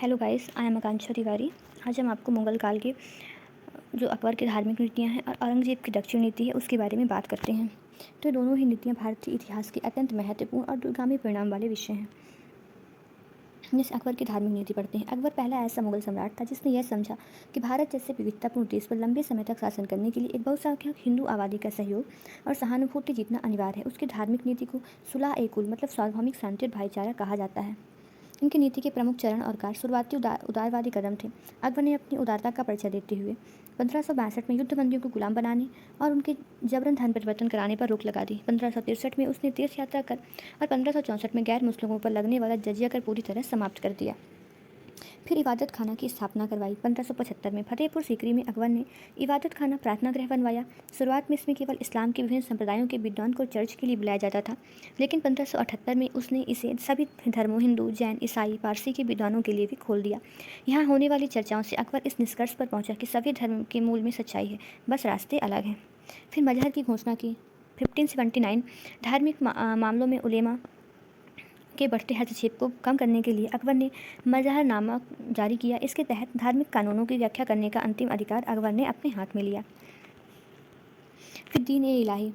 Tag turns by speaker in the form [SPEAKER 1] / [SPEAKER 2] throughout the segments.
[SPEAKER 1] Hello guys, I am आकांक्षा तिवारी। आज हम आपको मुगल काल के जो अकबर की धार्मिक नीतियाँ हैं और औरंगजेब की दक्षिण नीति है उसके बारे में बात करते हैं। तो ये दोनों ही नीतियाँ भारतीय इतिहास के अत्यंत महत्वपूर्ण और दूरगामी परिणाम वाले विषय हैं। जैसे अकबर की धार्मिक नीति पढ़ते हैं। अकबर पहला ऐसा मुगल सम्राट था जिसने यह समझा कि भारत जैसे विविधतापूर्ण देश पर लंबे समय तक शासन करने के लिए एक बहुसंख्यक हिंदू आबादी का सहयोग और सहानुभूति जीतना अनिवार्य है। उसकी धार्मिक नीति को सुलह-ए-कुल मतलब सार्वभौमिक शांति और भाईचारा कहा जाता है। इनकी नीति के प्रमुख चरण और कार्य शुरुआती उदारवादी कदम थे। अकबर ने अपनी उदारता का परिचय देते हुए 1562 में युद्धबंदियों को गुलाम बनाने और उनके जबरन धर्म परिवर्तन कराने पर रोक लगा दी। 1563 में उसने तीर्थ यात्रा कर और 1564 में गैर मुस्लिमों पर लगने वाला जजिया कर पूरी तरह समाप्त कर दिया। फिर इबादत खाना की स्थापना करवाई। 1575 में फतेहपुर सीकरी में अकबर ने इबादत खाना प्रार्थना गृह बनवाया। शुरुआत में इसमें केवल इस्लाम के विभिन्न संप्रदायों के विद्वान को चर्च के लिए बुलाया जाता था, लेकिन 1578 में उसने इसे सभी धर्मों हिंदू, जैन, ईसाई, पारसी के विद्वानों के लिए भी खोल दिया। यहाँ होने वाली चर्चाओं से अकबर इस निष्कर्ष पर पहुंचा कि सभी धर्म के मूल में सच्चाई है, बस रास्ते अलग हैं। फिर मजहर की घोषणा की। 1579 धार्मिक मामलों में उलेमा के बढ़ते हस्तक्षेप को कम करने के लिए अकबर ने मजहरनामा जारी किया। इसके तहत धार्मिक कानूनों की व्याख्या करने का अंतिम अधिकार अकबर ने अपने हाथ में लिया। फिर दीन-ए-इलाही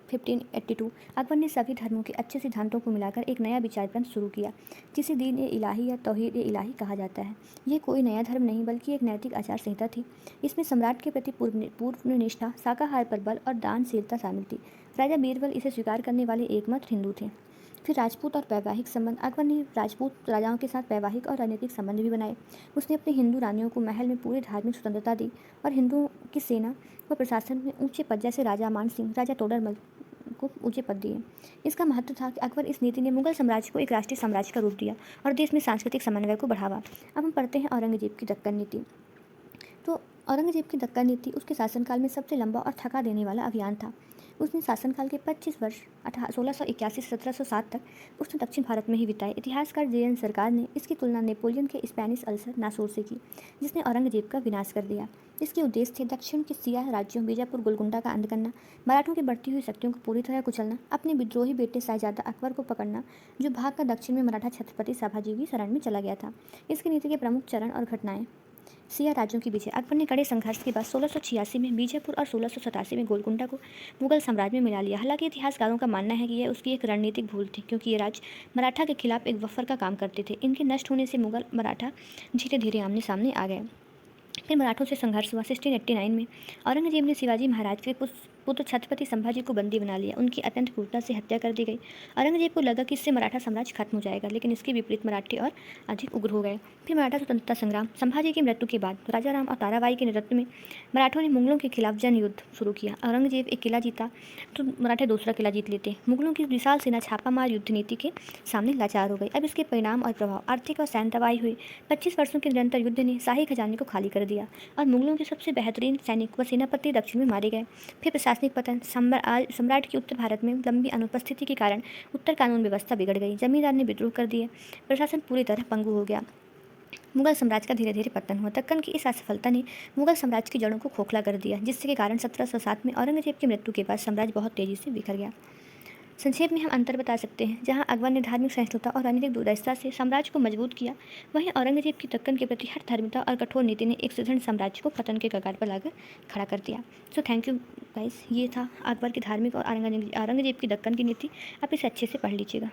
[SPEAKER 1] 1582 अकबर ने सभी धर्मों के अच्छे सिद्धांतों को मिलाकर एक नया विचार ग्रंथ शुरू किया, जिसे दीन-ए-इलाही या तौहीद-ए-इलाही कहा जाता है। यह कोई नया धर्म नहीं बल्कि एक नैतिक आचार संहिता थी। इसमें सम्राट के प्रति पूर्ण निष्ठा, शाकाहार पर बल और दानशीलता शामिल थी। राजा बीरबल इसे स्वीकार करने वाले एकमात्र हिंदू थे। फिर राजपूत और वैवाहिक संबंध। अकबर ने राजपूत राजाओं के साथ वैवाहिक और राजनीतिक संबंध भी बनाए। उसने अपनी हिंदू रानियों को महल में पूरी धार्मिक स्वतंत्रता दी और हिंदुओं की सेना व प्रशासन में ऊंचे पद जैसे राजा मान सिंह, राजा तोडरमल को ऊंचे पद दिए। इसका महत्व था कि अकबर इस नीति ने मुगल साम्राज्य को एक राष्ट्रीय साम्राज्य का रूप दिया और देश में सांस्कृतिक समन्वय को बढ़ावा। अब हम पढ़ते हैं औरंगजेब की दक्कन नीति। तो औरंगजेब की दक्कन नीति उसके शासनकाल में सबसे लंबा और थका देने वाला अभियान था। उसने शासनकाल के 25 वर्ष 1681 से 1707 तक उसने दक्षिण भारत में ही बिताए। इतिहासकार जे.एन. सरकार ने इसकी तुलना नेपोलियन के स्पेनिश अल्सर नासौर से की, जिसने औरंगजेब का विनाश कर दिया। इसके उद्देश्य थे दक्षिण के सियाह राज्यों बीजापुर, गोलकुंडा का अंत करना, मराठों की बढ़ती हुई शक्तियों को पूरी तरह कुचलना, अपने विद्रोही बेटे शाहजादा अकबर को पकड़ना, जो भाग कर दक्षिण में मराठा छत्रपति संभाजी की शरण में चला गया था। इसकी नीति के प्रमुख चरण और घटनाएं। सिया राज्यों के बीच अकबर ने कड़े संघर्ष के बाद 1686 में बीजापुर और 1687 में गोलकुंडा को मुगल साम्राज्य में मिला लिया। हालांकि इतिहासकारों का मानना है कि यह उसकी एक रणनीतिक भूल थी, क्योंकि ये राज्य मराठा के खिलाफ एक बफर का काम करते थे। इनके नष्ट होने से मुगल मराठा धीरे धीरे आमने सामने आ गए। फिर मराठों से संघर्ष हुआ। 1689 में औरंगजेब ने शिवाजी महाराज के पुत्र छत्रपति संभाजी को बंदी बना लिया। उनकी अत्यंत क्रूरता से हत्या कर दी गई। औरंगजेब को लगा कि इससे मराठा साम्राज्य खत्म हो जाएगा, लेकिन इसके विपरीत मराठे और अधिक उग्र हो गए। फिर मराठा स्वतंत्रता संग्राम। संभाजी की मृत्यु के बाद राजा राम और ताराबाई के नेतृत्व में मराठों ने मुगलों के खिलाफ जन युद्ध शुरू किया। औरंगजेब एक किला जीता तो मराठे दूसरा किला जीत लेते। मुगलों की विशाल सेना छापामार युद्ध नीति के सामने लाचार हो गई। अब इसके परिणाम और प्रभाव। आर्थिक और सैन्य तबाही हुई। 25 वर्षों के निरंतर युद्ध ने शाही खजाने को खाली कर दिया और मुगलों के सबसे बेहतरीन सैनिक व सेनापति दक्षिण में मारे गए। फिर प्रशासनिक पतन। सम्राट की उत्तर भारत में लंबी अनुपस्थिति के कारण उत्तर कानून व्यवस्था बिगड़ गई। जमींदार ने विद्रोह कर दिए। प्रशासन पूरी तरह पंगु हो गया। मुगल साम्राज्य का धीरे धीरे पतन हुआ। दक्कन की इस असफलता ने मुगल साम्राज्य की जड़ों को खोखला कर दिया, जिसके कारण 1707 में औरंगजेब की मृत्यु के बाद साम्राज्य बहुत तेजी से बिखर गया। संक्षेप में हम अंतर बता सकते हैं। जहां अकबर ने धार्मिक सहिष्णुता और राजनीतिक दूरदर्शिता से साम्राज्य को मजबूत किया, वहीं औरंगजेब की दक्कन के प्रति हर धार्मिकता और कठोर नीति ने एक सुदृढ़ साम्राज्य को पतन के कगार पर लाकर खड़ा कर दिया। So thank you guys. ये था अकबर की धार्मिक और औरंगजेब की दक्कन की नीति। आप इसे अच्छे से पढ़ लीजिएगा।